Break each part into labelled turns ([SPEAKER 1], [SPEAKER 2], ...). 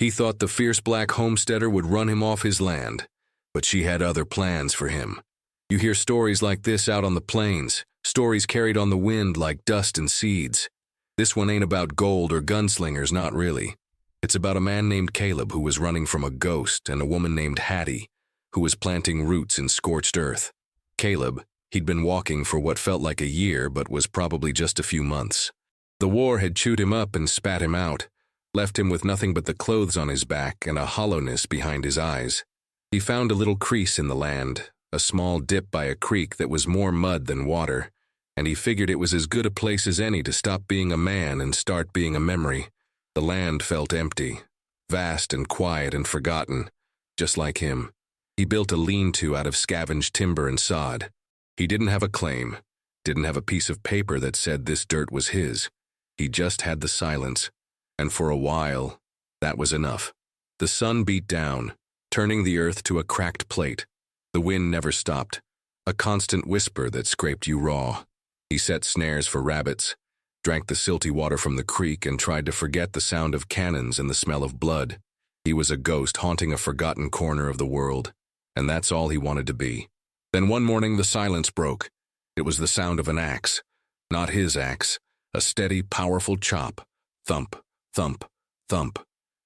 [SPEAKER 1] He thought the fierce black homesteader would run him off his land, but she had other plans for him. You hear stories like this out on the plains, stories carried on the wind like dust and seeds. This one ain't about gold or gunslingers, not really. It's about a man named Caleb who was running from a ghost and a woman named Hattie who was planting roots in scorched earth. Caleb, he'd been walking for what felt like a year but was probably just a few months. The war had chewed him up and spat him out, left him with nothing but the clothes on his back and a hollowness behind his eyes. He found a little crease in the land, a small dip by a creek that was more mud than water, and he figured it was as good a place as any to stop being a man and start being a memory. The land felt empty, vast and quiet and forgotten, just like him. He built a lean-to out of scavenged timber and sod. He didn't have a claim, didn't have a piece of paper that said this dirt was his. He just had the silence, and for a while, that was enough. The sun beat down, turning the earth to a cracked plate. The wind never stopped, a constant whisper that scraped you raw. He set snares for rabbits, drank the silty water from the creek, and tried to forget the sound of cannons and the smell of blood. He was a ghost haunting a forgotten corner of the world, and that's all he wanted to be. Then one morning the silence broke. It was the sound of an axe. Not his axe, a steady, powerful chop. Thump, thump, thump.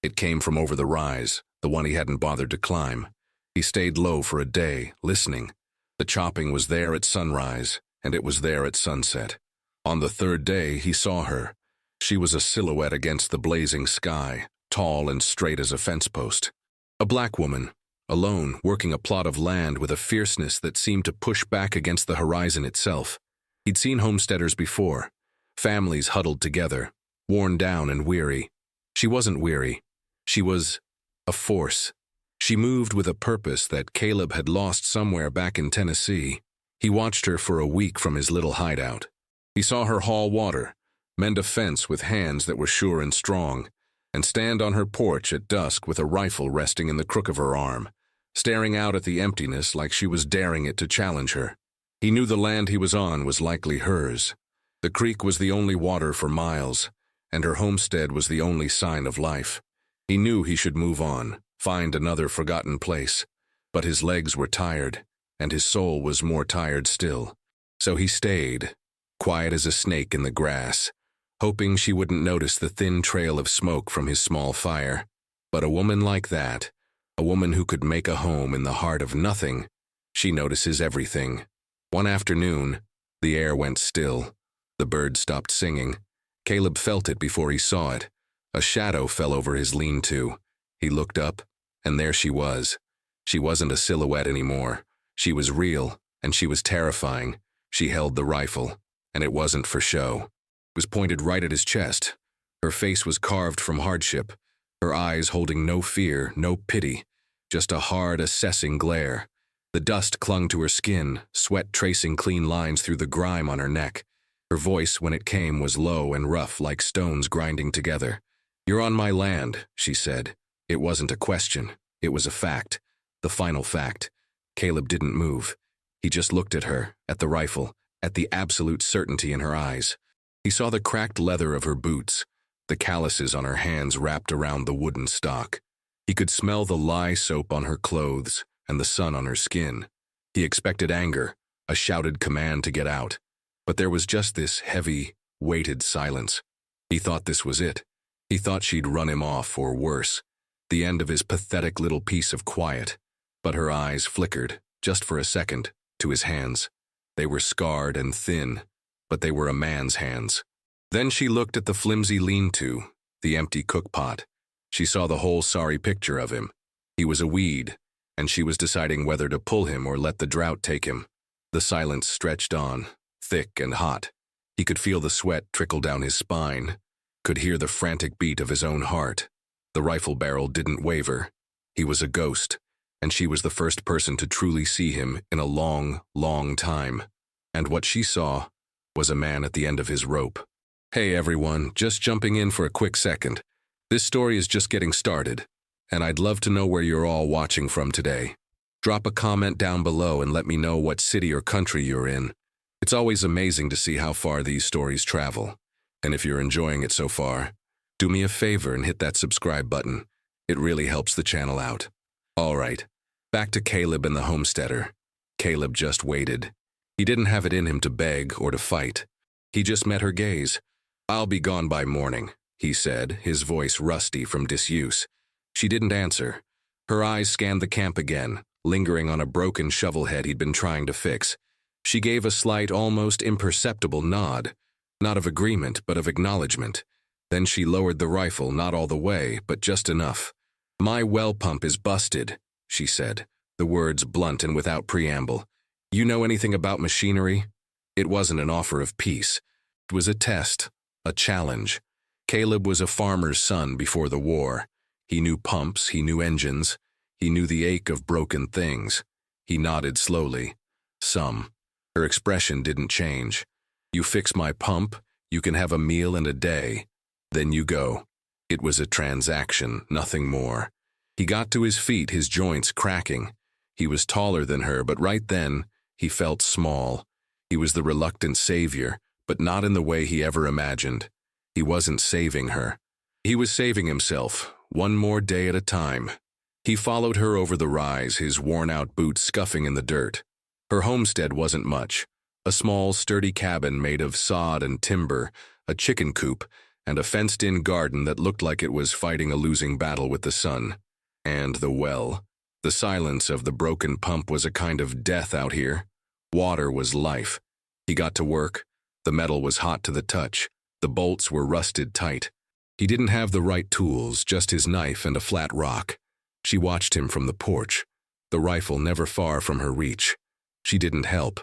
[SPEAKER 1] It came from over the rise, the one he hadn't bothered to climb. He stayed low for a day, listening. The chopping was there at sunrise, and it was there at sunset. On the third day, he saw her. She was a silhouette against the blazing sky, tall and straight as a fence post. A black woman, alone, working a plot of land with a fierceness that seemed to push back against the horizon itself. He'd seen homesteaders before, families huddled together, worn down and weary. She wasn't weary. She was a force. She moved with a purpose that Caleb had lost somewhere back in Tennessee. He watched her for a week from his little hideout. He saw her haul water, mend a fence with hands that were sure and strong, and stand on her porch at dusk with a rifle resting in the crook of her arm, staring out at the emptiness like she was daring it to challenge her. He knew the land he was on was likely hers. The creek was the only water for miles, and her homestead was the only sign of life. He knew he should move on, find another forgotten place, but his legs were tired, and his soul was more tired still. So he stayed, quiet as a snake in the grass, hoping she wouldn't notice the thin trail of smoke from his small fire. But a woman like that, a woman who could make a home in the heart of nothing, she notices everything. One afternoon, the air went still. The birds stopped singing. Caleb felt it before he saw it. A shadow fell over his lean-to. He looked up, and there she was. She wasn't a silhouette anymore. She was real, and she was terrifying. She held the rifle, and it wasn't for show. It was pointed right at his chest. Her face was carved from hardship, her eyes holding no fear, no pity, just a hard, assessing glare. The dust clung to her skin, sweat tracing clean lines through the grime on her neck. Her voice, when it came, was low and rough like stones grinding together. "You're on my land," she said. It wasn't a question. It was a fact. The final fact. Caleb didn't move. He just looked at her, at the rifle, at the absolute certainty in her eyes. He saw the cracked leather of her boots, the calluses on her hands wrapped around the wooden stock. He could smell the lye soap on her clothes and the sun on her skin. He expected anger, a shouted command to get out. But there was just this heavy, weighted silence. He thought this was it. He thought she'd run him off, or worse, the end of his pathetic little piece of quiet. But her eyes flickered, just for a second, to his hands. They were scarred and thin, but they were a man's hands. Then she looked at the flimsy lean-to, the empty cookpot. She saw the whole sorry picture of him. He was a weed, and she was deciding whether to pull him or let the drought take him. The silence stretched on, thick and hot. He could feel the sweat trickle down his spine, could hear the frantic beat of his own heart. The rifle barrel didn't waver. He was a ghost, and she was the first person to truly see him in a long, long time. And what she saw was a man at the end of his rope. Hey everyone, just jumping in for a quick second. This story is just getting started, and I'd love to know where you're all watching from today. Drop a comment down below and let me know what city or country you're in. It's always amazing to see how far these stories travel. And if you're enjoying it so far, do me a favor and hit that subscribe button. It really helps the channel out. All right, back to Caleb and the homesteader. Caleb just waited. He didn't have it in him to beg or to fight. He just met her gaze. "I'll be gone by morning," he said, his voice rusty from disuse. She didn't answer. Her eyes scanned the camp again, lingering on a broken shovel head he'd been trying to fix. She gave a slight, almost imperceptible nod, not of agreement, but of acknowledgement. Then she lowered the rifle, not all the way, but just enough. "My well pump is busted," she said, the words blunt and without preamble. "You know anything about machinery?" It wasn't an offer of peace. It was a test, a challenge. Caleb was a farmer's son before the war. He knew pumps, he knew engines, he knew the ache of broken things. He nodded slowly. "Some." Her expression didn't change. "You fix my pump, you can have a meal and a day. Then you go." It was a transaction, nothing more. He got to his feet, his joints cracking. He was taller than her, but right then, he felt small. He was the reluctant savior, but not in the way he ever imagined. He wasn't saving her. He was saving himself, one more day at a time. He followed her over the rise, his worn-out boots scuffing in the dirt. Her homestead wasn't much. A small, sturdy cabin made of sod and timber, a chicken coop, and a fenced-in garden that looked like it was fighting a losing battle with the sun. And the well. The silence of the broken pump was a kind of death out here. Water was life. He got to work. The metal was hot to the touch. The bolts were rusted tight. He didn't have the right tools, just his knife and a flat rock. She watched him from the porch, the rifle never far from her reach. She didn't help,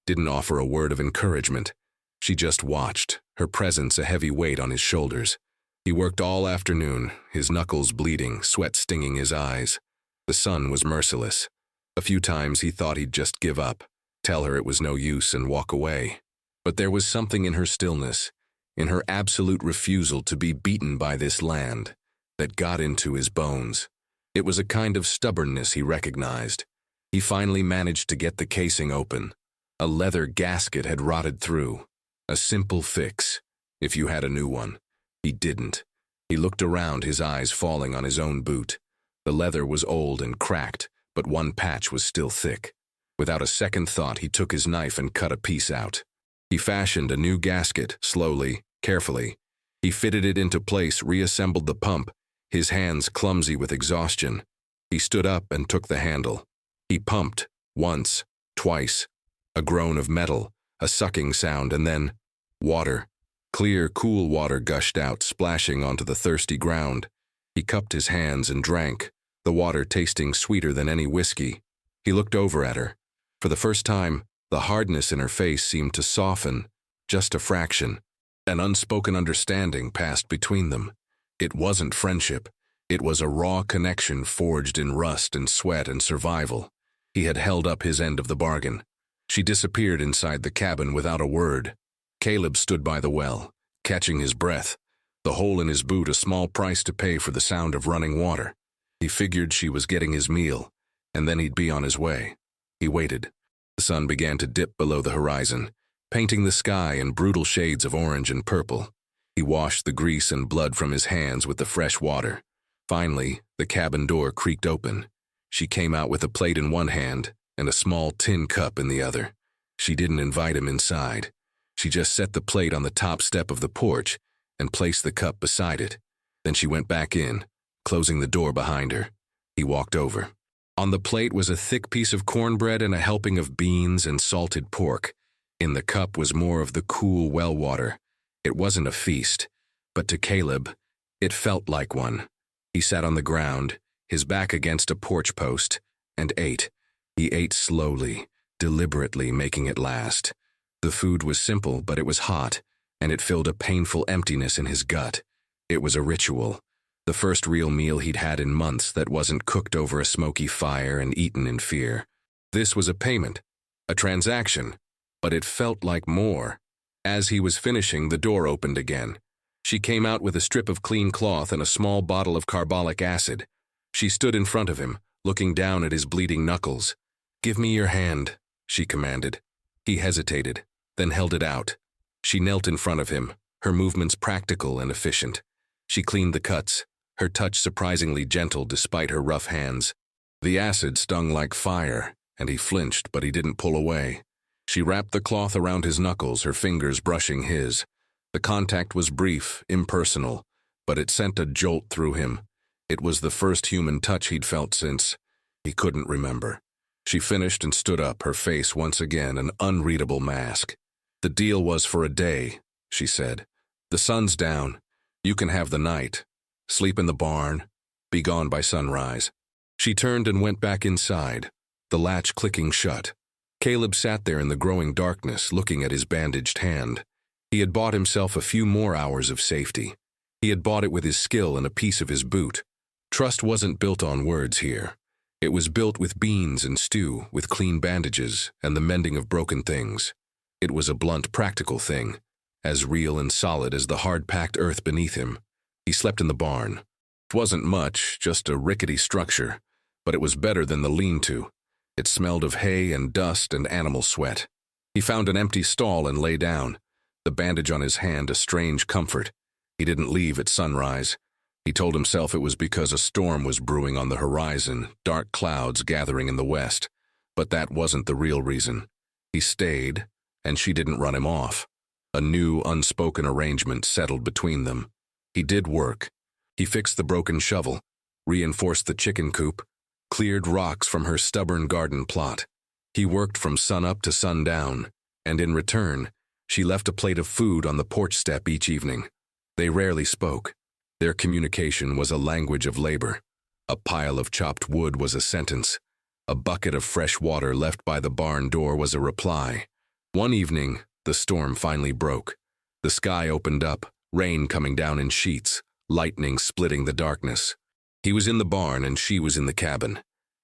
[SPEAKER 1] didn't offer a word of encouragement. She just watched, her presence a heavy weight on his shoulders. He worked all afternoon, his knuckles bleeding, sweat stinging his eyes. The sun was merciless. A few times he thought he'd just give up, tell her it was no use and walk away. But there was something in her stillness, in her absolute refusal to be beaten by this land, that got into his bones. It was a kind of stubbornness he recognized. He finally managed to get the casing open. A leather gasket had rotted through. A simple fix, if you had a new one. He didn't. He looked around, his eyes falling on his own boot. The leather was old and cracked, but one patch was still thick. Without a second thought, he took his knife and cut a piece out. He fashioned a new gasket, slowly, carefully. He fitted it into place, reassembled the pump, his hands clumsy with exhaustion. He stood up and took the handle. He pumped, once, twice. A groan of metal, a sucking sound, and then water. Clear, cool water gushed out, splashing onto the thirsty ground. He cupped his hands and drank, the water tasting sweeter than any whiskey. He looked over at her. For the first time, the hardness in her face seemed to soften, just a fraction. An unspoken understanding passed between them. It wasn't friendship. It was a raw connection forged in rust and sweat and survival. He had held up his end of the bargain. She disappeared inside the cabin without a word. Caleb stood by the well, catching his breath, the hole in his boot a small price to pay for the sound of running water. He figured she was getting his meal, and then he'd be on his way. He waited. The sun began to dip below the horizon, painting the sky in brutal shades of orange and purple. He washed the grease and blood from his hands with the fresh water. Finally, the cabin door creaked open. She came out with a plate in one hand and a small tin cup in the other. She didn't invite him inside. She just set the plate on the top step of the porch and placed the cup beside it. Then she went back in, closing the door behind her. He walked over. On the plate was a thick piece of cornbread and a helping of beans and salted pork. In the cup was more of the cool well water. It wasn't a feast, but to Caleb, it felt like one. He sat on the ground, his back against a porch post, and ate. He ate slowly, deliberately, making it last. The food was simple, but it was hot, and it filled a painful emptiness in his gut. It was a ritual. The first real meal he'd had in months that wasn't cooked over a smoky fire and eaten in fear. This was a payment, a transaction, but it felt like more. As he was finishing, the door opened again. She came out with a strip of clean cloth and a small bottle of carbolic acid. She stood in front of him, looking down at his bleeding knuckles. "Give me your hand," she commanded. He hesitated, then held it out. She knelt in front of him, her movements practical and efficient. She cleaned the cuts, her touch surprisingly gentle despite her rough hands. The acid stung like fire, and he flinched, but he didn't pull away. She wrapped the cloth around his knuckles, her fingers brushing his. The contact was brief, impersonal, but it sent a jolt through him. It was the first human touch he'd felt since he couldn't remember. She finished and stood up, her face once again an unreadable mask. "The deal was for a day," she said. "The sun's down. You can have the night. Sleep in the barn. Be gone by sunrise." She turned and went back inside, the latch clicking shut. Caleb sat there in the growing darkness, looking at his bandaged hand. He had bought himself a few more hours of safety. He had bought it with his skill and a piece of his boot. Trust wasn't built on words here. It was built with beans and stew, with clean bandages, and the mending of broken things. It was a blunt, practical thing, as real and solid as the hard-packed earth beneath him. He slept in the barn. It wasn't much, just a rickety structure, but it was better than the lean-to. It smelled of hay and dust and animal sweat. He found an empty stall and lay down, the bandage on his hand a strange comfort. He didn't leave at sunrise. He told himself it was because a storm was brewing on the horizon, dark clouds gathering in the west. But that wasn't the real reason. He stayed, and she didn't run him off. A new, unspoken arrangement settled between them. He did work. He fixed the broken shovel, reinforced the chicken coop, cleared rocks from her stubborn garden plot. He worked from sunup to sundown, and in return, she left a plate of food on the porch step each evening. They rarely spoke. Their communication was a language of labor. A pile of chopped wood was a sentence. A bucket of fresh water left by the barn door was a reply. One evening, the storm finally broke. The sky opened up, rain coming down in sheets, lightning splitting the darkness. He was in the barn and she was in the cabin.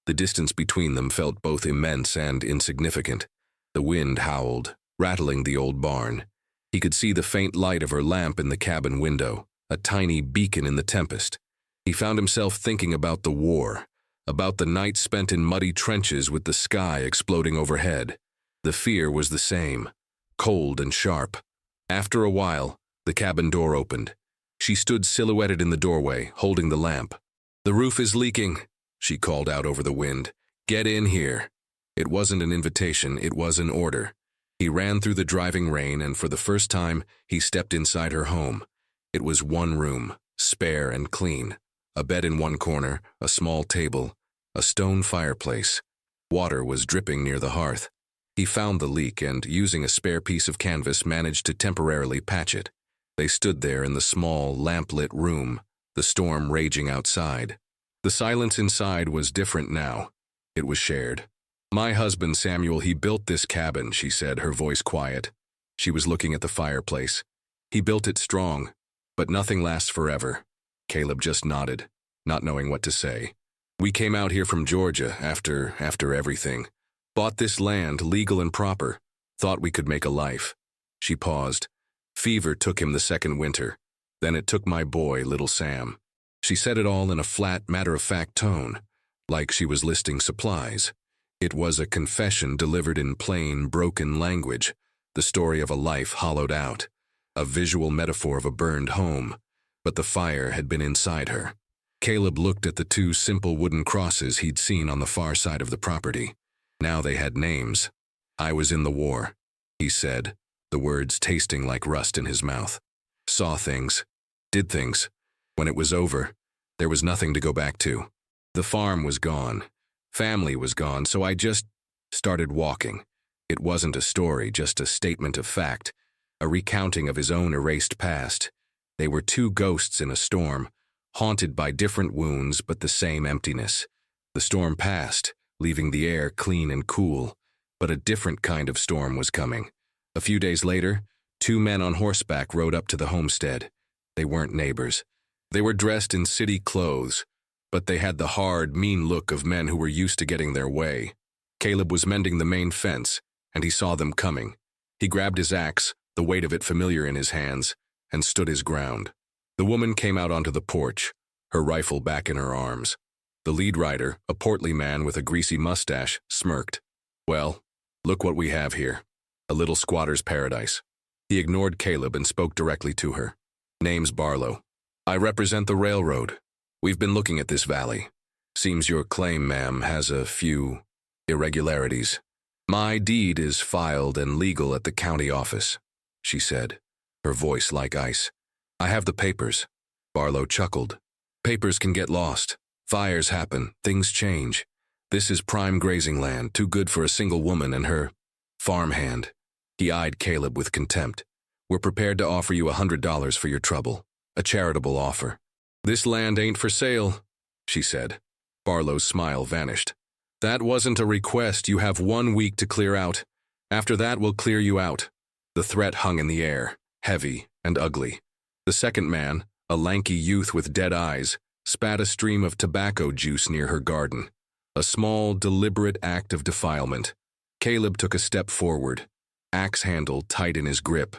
[SPEAKER 1] The distance between them felt both immense and insignificant. The wind howled, rattling the old barn. He could see the faint light of her lamp in the cabin window, a tiny beacon in the tempest. He found himself thinking about the war, about the night spent in muddy trenches with the sky exploding overhead. The fear was the same, cold and sharp. After a while, the cabin door opened. She stood silhouetted in the doorway, holding the lamp. "The roof is leaking," she called out over the wind. "Get in here." It wasn't an invitation, it was an order. He ran through the driving rain, and for the first time, he stepped inside her home. It was one room, spare and clean. A bed in one corner, a small table, a stone fireplace. Water was dripping near the hearth. He found the leak and, using a spare piece of canvas, managed to temporarily patch it. They stood there in the small, lamp-lit room, the storm raging outside. The silence inside was different now. It was shared. "My husband, Samuel, he built this cabin," she said, her voice quiet. She was looking at the fireplace. "He built it strong, but nothing lasts forever." Caleb just nodded, not knowing what to say. "We came out here from Georgia after everything. Bought this land, legal and proper. Thought we could make a life." She paused. "Fever took him the second winter. Then it took my boy, little Sam." She said it all in a flat, matter-of-fact tone, like she was listing supplies. It was a confession delivered in plain, broken language, the story of a life hollowed out, a visual metaphor of a burned home, but the fire had been inside her. Caleb looked at the two simple wooden crosses he'd seen on the far side of the property. Now they had names. "I was in the war," he said, the words tasting like rust in his mouth. "Saw things, did things. When it was over, there was nothing to go back to. The farm was gone. Family was gone, so I just started walking." It wasn't a story, just a statement of fact, a recounting of his own erased past. They were two ghosts in a storm, haunted by different wounds but the same emptiness. The storm passed, leaving the air clean and cool, but a different kind of storm was coming. A few days later, two men on horseback rode up to the homestead. They weren't neighbors. They were dressed in city clothes, but they had the hard, mean look of men who were used to getting their way. Caleb was mending the main fence, and he saw them coming. He grabbed his axe, the weight of it familiar in his hands, and stood his ground. The woman came out onto the porch, her rifle back in her arms. The lead rider, a portly man with a greasy mustache, smirked. "Well, look what we have here. A little squatter's paradise." He ignored Caleb and spoke directly to her. "Name's Barlow. I represent the railroad. We've been looking at this valley. Seems your claim, ma'am, has a few irregularities. My deed is filed and legal at the county office, she said, her voice like ice. I have the papers. Barlow chuckled. Papers can get lost. Fires happen. Things change. This is prime grazing land, too good for a single woman and her farmhand. He eyed Caleb with contempt. We're prepared to offer you $100 for your trouble. A charitable offer. This land ain't for sale, she said. Barlow's smile vanished. That wasn't a request. You have 1 week to clear out. After that, we'll clear you out. The threat hung in the air, heavy and ugly. The second man, a lanky youth with dead eyes, spat a stream of tobacco juice near her garden. A small, deliberate act of defilement. Caleb took a step forward, axe handle tight in his grip,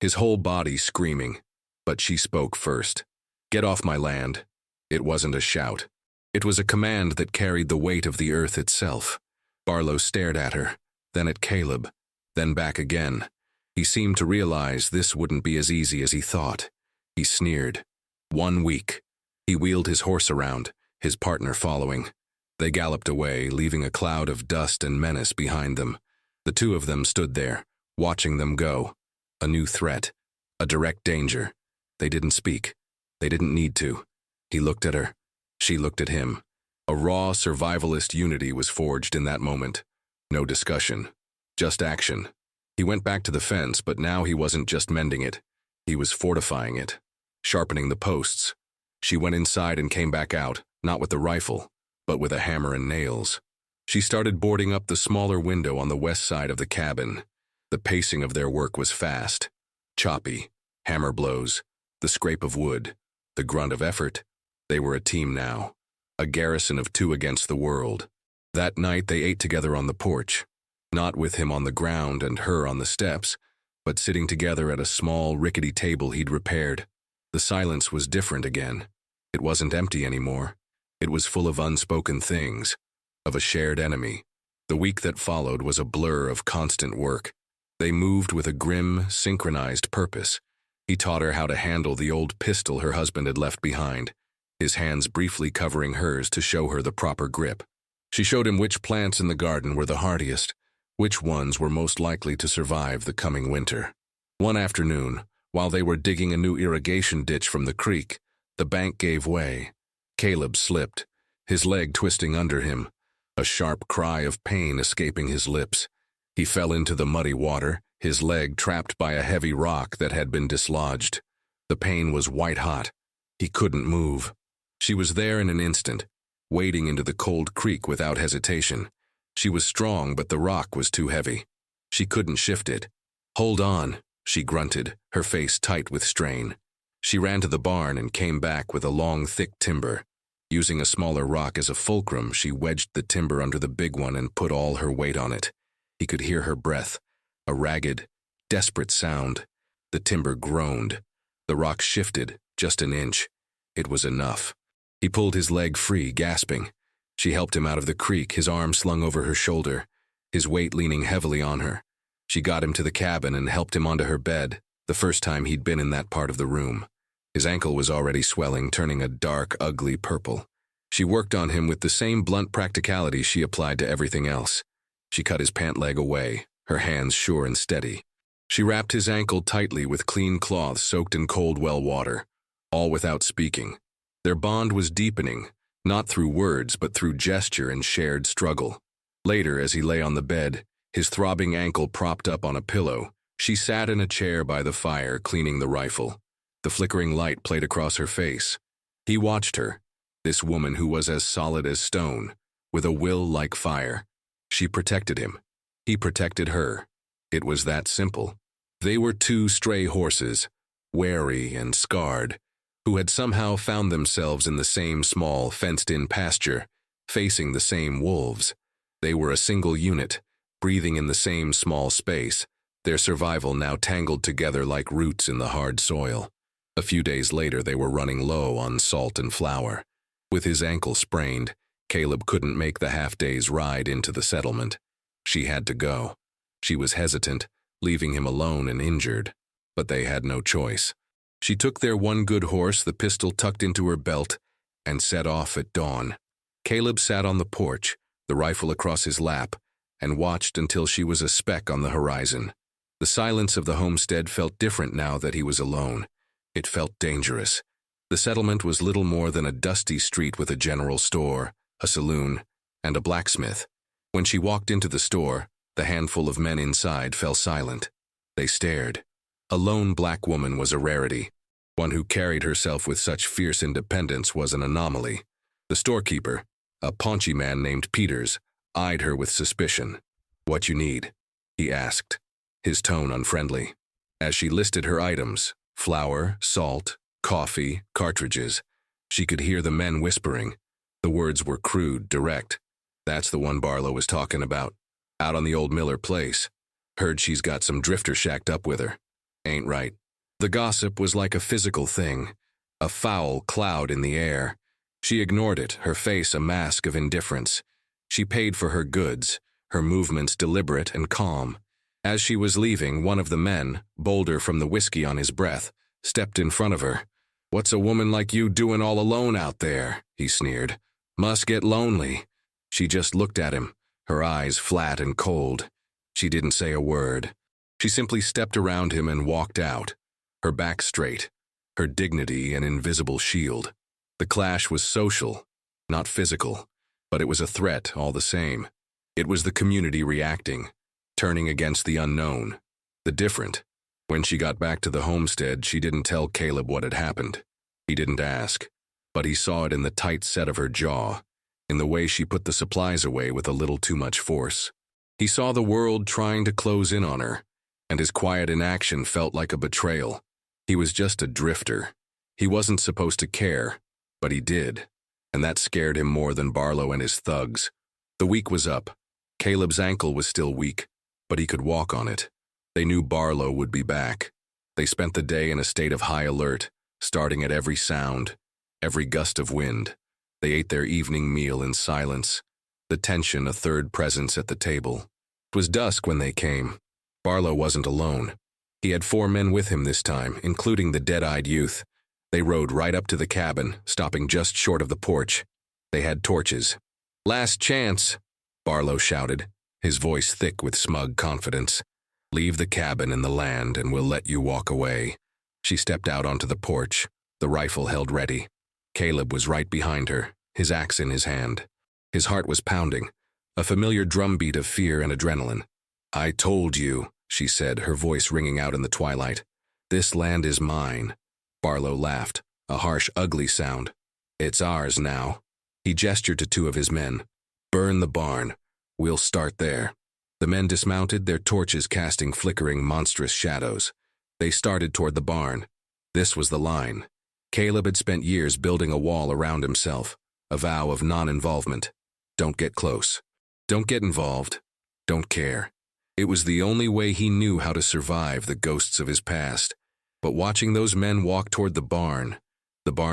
[SPEAKER 1] his whole body screaming. But she spoke first. Get off my land. It wasn't a shout. It was a command that carried the weight of the earth itself. Barlow stared at her, then at Caleb, then back again. He seemed to realize this wouldn't be as easy as he thought. He sneered. 1 week. He wheeled his horse around, his partner following. They galloped away, leaving a cloud of dust and menace behind them. The two of them stood there, watching them go. A new threat. A direct danger. They didn't speak. They didn't need to. He looked at her. She looked at him. A raw survivalist unity was forged in that moment. No discussion. Just action. He went back to the fence, but now he wasn't just mending it. He was fortifying it, sharpening the posts. She went inside and came back out, not with the rifle, but with a hammer and nails. She started boarding up the smaller window on the west side of the cabin. The pacing of their work was fast, choppy, hammer blows, the scrape of wood, the grunt of effort. They were a team now, a garrison of two against the world. That night they ate together on the porch, not with him on the ground and her on the steps, but sitting together at a small, rickety table he'd repaired. The silence was different again. It wasn't empty anymore. It was full of unspoken things, of a shared enemy. The week that followed was a blur of constant work. They moved with a grim, synchronized purpose. He taught her how to handle the old pistol her husband had left behind, his hands briefly covering hers to show her the proper grip. She showed him which plants in the garden were the hardiest, which ones were most likely to survive the coming winter. One afternoon, while they were digging a new irrigation ditch from the creek, the bank gave way. Caleb slipped, his leg twisting under him, a sharp cry of pain escaping his lips. He fell into the muddy water, his leg trapped by a heavy rock that had been dislodged. The pain was white-hot. He couldn't move. She was there in an instant, wading into the cold creek without hesitation. She was strong, but the rock was too heavy. She couldn't shift it. Hold on, she grunted, her face tight with strain. She ran to the barn and came back with a long, thick timber. Using a smaller rock as a fulcrum, she wedged the timber under the big one and put all her weight on it. He could hear her breath, a ragged, desperate sound. The timber groaned. The rock shifted, just an inch. It was enough. He pulled his leg free, gasping. She helped him out of the creek, his arm slung over her shoulder, his weight leaning heavily on her. She got him to the cabin and helped him onto her bed, the first time he'd been in that part of the room. His ankle was already swelling, turning a dark, ugly purple. She worked on him with the same blunt practicality she applied to everything else. She cut his pant leg away, her hands sure and steady. She wrapped his ankle tightly with clean cloth soaked in cold well water, all without speaking. Their bond was deepening, not through words but through gesture and shared struggle. Later, as he lay on the bed, his throbbing ankle propped up on a pillow, she sat in a chair by the fire cleaning the rifle. The flickering light played across her face. He watched her, this woman who was as solid as stone, with a will like fire. She protected him. He protected her. It was that simple. They were two stray horses, wary and scarred, who had somehow found themselves in the same small, fenced-in pasture, facing the same wolves. They were a single unit, breathing in the same small space, their survival now tangled together like roots in the hard soil. A few days later, they were running low on salt and flour. With his ankle sprained, Caleb couldn't make the half-day's ride into the settlement. She had to go. She was hesitant, leaving him alone and injured, but they had no choice. She took their one good horse, the pistol tucked into her belt, and set off at dawn. Caleb sat on the porch, the rifle across his lap, and watched until she was a speck on the horizon. The silence of the homestead felt different now that he was alone. It felt dangerous. The settlement was little more than a dusty street with a general store, a saloon, and a blacksmith. When she walked into the store, the handful of men inside fell silent. They stared. A lone black woman was a rarity. One who carried herself with such fierce independence was an anomaly. The storekeeper, a paunchy man named Peters, eyed her with suspicion. "What you need?" he asked, his tone unfriendly. As she listed her items, flour, salt, coffee, cartridges, she could hear the men whispering. The words were crude, direct. "That's the one Barlow was talking about. Out on the old Miller place. Heard she's got some drifter shacked up with her. Ain't right." The gossip was like a physical thing, a foul cloud in the air. She ignored it, her face a mask of indifference. She paid for her goods, her movements deliberate and calm. As she was leaving, one of the men, bolder from the whiskey on his breath, stepped in front of her. "What's a woman like you doing all alone out there?" he sneered. "Must get lonely." She just looked at him, her eyes flat and cold. She didn't say a word. She simply stepped around him and walked out, her back straight, her dignity an invisible shield. The clash was social, not physical, but it was a threat all the same. It was the community reacting, turning against the unknown, the different. When she got back to the homestead, she didn't tell Caleb what had happened. He didn't ask, but he saw it in the tight set of her jaw, in the way she put the supplies away with a little too much force. He saw the world trying to close in on her, and his quiet inaction felt like a betrayal. He was just a drifter. He wasn't supposed to care, but he did, and that scared him more than Barlow and his thugs. The week was up. Caleb's ankle was still weak, but he could walk on it. They knew Barlow would be back. They spent the day in a state of high alert, starting at every sound, every gust of wind. They ate their evening meal in silence, the tension a third presence at the table. It was dusk when they came. Barlow wasn't alone. He had 4 men with him this time, including the dead-eyed youth. They rode right up to the cabin, stopping just short of the porch. They had torches. "Last chance," Barlow shouted, his voice thick with smug confidence. "Leave the cabin and the land, and we'll let you walk away." She stepped out onto the porch, the rifle held ready. Caleb was right behind her, his axe in his hand. His heart was pounding, a familiar drumbeat of fear and adrenaline. "I told you," she said, her voice ringing out in the twilight. "This land is mine." Barlow laughed, a harsh, ugly sound. "It's ours now." He gestured to 2 of his men. "Burn the barn. We'll start there." The men dismounted, their torches casting flickering, monstrous shadows. They started toward the barn. This was the line. Caleb had spent years building a wall around himself, a vow of non-involvement. Don't get close. Don't get involved. Don't care. It was the only way he knew how to survive the ghosts of his past. But watching those men walk toward the barn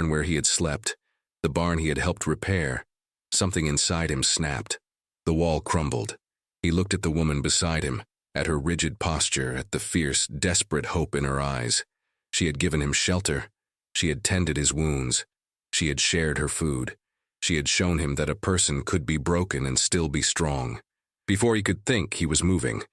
[SPEAKER 1] where he had slept, the barn he had helped repair, something inside him snapped. The wall crumbled. He looked at the woman beside him, at her rigid posture, at the fierce, desperate hope in her eyes. She had given him shelter. She had tended his wounds. She had shared her food. She had shown him that a person could be broken and still be strong. Before he could think, he was moving.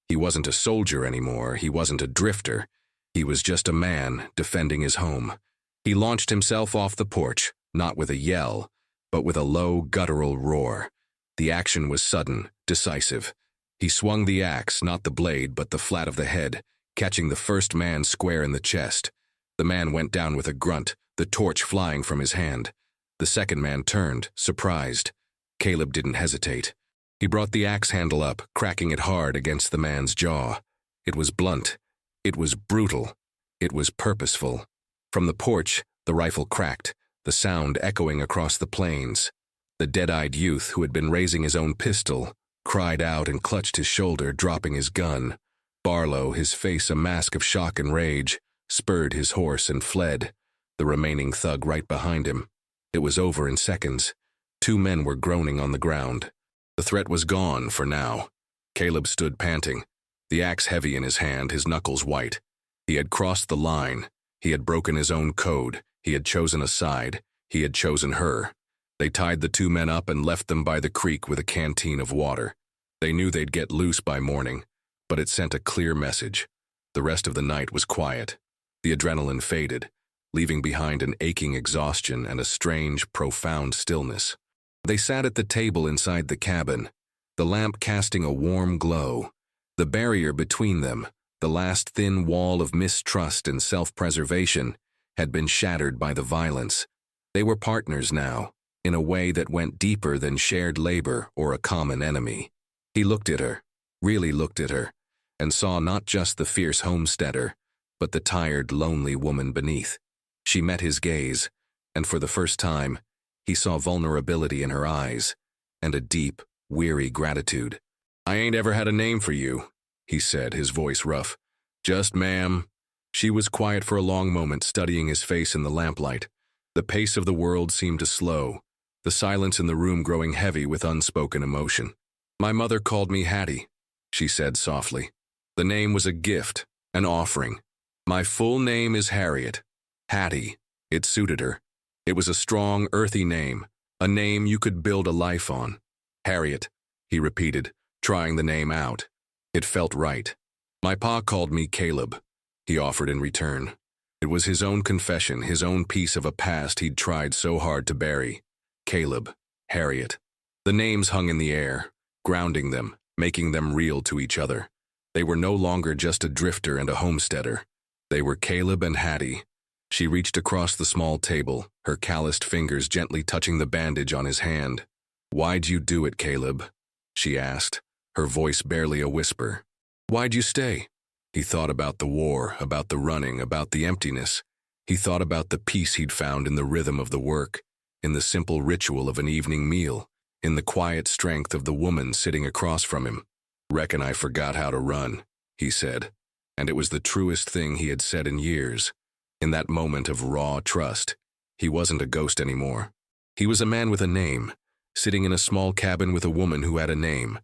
[SPEAKER 1] He wasn't a soldier anymore. He wasn't a drifter. He was just a man defending his home. He launched himself off the porch, not with a yell, but with a low, guttural roar. The action was sudden, decisive. He swung the axe, not the blade, but the flat of the head, catching the first man square in the chest. The man went down with a grunt, the torch flying from his hand. The second man turned, surprised. Caleb didn't hesitate. He brought the axe handle up, cracking it hard against the man's jaw. It was blunt. It was brutal. It was purposeful. From the porch, the rifle cracked, the sound echoing across the plains. The dead-eyed youth, who had been raising his own pistol, cried out and clutched his shoulder, dropping his gun. Barlow, his face a mask of shock and rage, spurred his horse and fled, the remaining thug right behind him. It was over in seconds. 2 men were groaning on the ground. The threat was gone for now. Caleb stood panting, the axe heavy in his hand, his knuckles white. He had crossed the line. He had broken his own code. He had chosen a side. He had chosen her. They tied the two men up and left them by the creek with a canteen of water. They knew they'd get loose by morning, but it sent a clear message. The rest of the night was quiet. The adrenaline faded, leaving behind an aching exhaustion and a strange, profound stillness. They sat at the table inside the cabin, the lamp casting a warm glow. The barrier between them, the last thin wall of mistrust and self-preservation, had been shattered by the violence. They were partners now, in a way that went deeper than shared labor or a common enemy. He looked at her, really looked at her, and saw not just the fierce homesteader, but the tired, lonely woman beneath. She met his gaze, and for the first time, he saw vulnerability in her eyes, and a deep, weary gratitude. "I ain't ever had a name for you," he said, his voice rough. "Just ma'am." She was quiet for a long moment, studying his face in the lamplight. The pace of the world seemed to slow, the silence in the room growing heavy with unspoken emotion. "My mother called me Hattie," she said softly. "The name was a gift, an offering. My full name is Harriet. Hattie." It suited her. It was a strong, earthy name, a name you could build a life on. "Harriet," he repeated, trying the name out. It felt right. "My pa called me Caleb," he offered in return. It was his own confession, his own piece of a past he'd tried so hard to bury. Caleb, Harriet. The names hung in the air, grounding them, making them real to each other. They were no longer just a drifter and a homesteader. They were Caleb and Hattie. She reached across the small table, her calloused fingers gently touching the bandage on his hand. "Why'd you do it, Caleb?" she asked, her voice barely a whisper. "Why'd you stay?" He thought about the war, about the running, about the emptiness. He thought about the peace he'd found in the rhythm of the work, in the simple ritual of an evening meal, in the quiet strength of the woman sitting across from him. "Reckon I forgot how to run," he said, and it was the truest thing he had said in years. In that moment of raw trust, he wasn't a ghost anymore. He was a man with a name, sitting in a small cabin with a woman who had a name,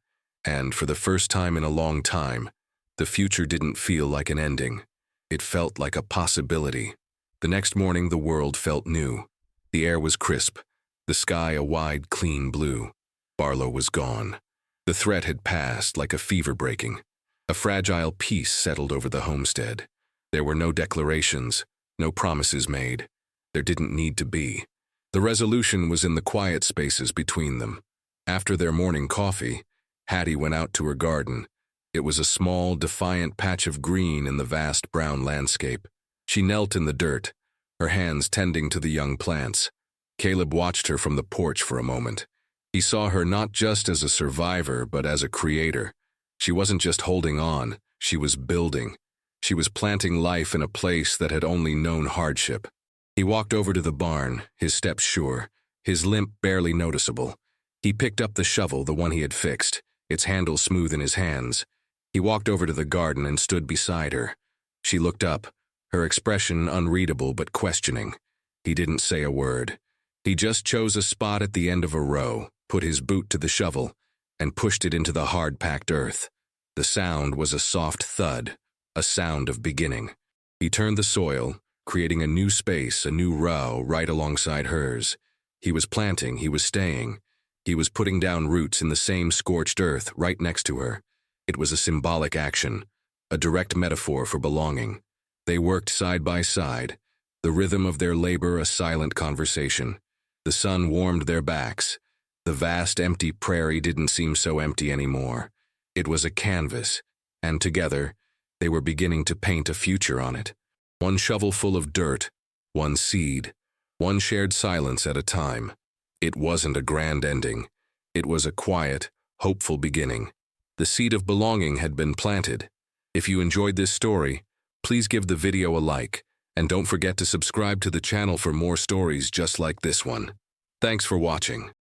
[SPEAKER 1] and for the first time in a long time, the future didn't feel like an ending. It felt like a possibility. The next morning, the world felt new. The air was crisp, the sky a wide, clean blue. Barlow was gone. The threat had passed like a fever breaking. A fragile peace settled over the homestead. There were no declarations, no promises made. There didn't need to be. The resolution was in the quiet spaces between them. After their morning coffee, Hattie went out to her garden. It was a small, defiant patch of green in the vast brown landscape. She knelt in the dirt, her hands tending to the young plants. Caleb watched her from the porch for a moment. He saw her not just as a survivor, but as a creator. She wasn't just holding on, she was building. She was planting life in a place that had only known hardship. He walked over to the barn, his steps sure, his limp barely noticeable. He picked up the shovel, the one he had fixed, its handle smooth in his hands. He walked over to the garden and stood beside her. She looked up, her expression unreadable but questioning. He didn't say a word. He just chose a spot at the end of a row, put his boot to the shovel, and pushed it into the hard-packed earth. The sound was a soft thud, a sound of beginning. He turned the soil, creating a new space, a new row right alongside hers. He was planting, he was staying. He was putting down roots in the same scorched earth right next to her. It was a symbolic action, a direct metaphor for belonging. They worked side by side, the rhythm of their labor a silent conversation. The sun warmed their backs. The vast empty prairie didn't seem so empty anymore. It was a canvas, and together, they were beginning to paint a future on it. One shovelful of dirt, one seed, one shared silence at a time. It wasn't a grand ending. It was a quiet, hopeful beginning. The seed of belonging had been planted. If you enjoyed this story, please give the video a like, and don't forget to subscribe to the channel for more stories just like this one. Thanks for watching.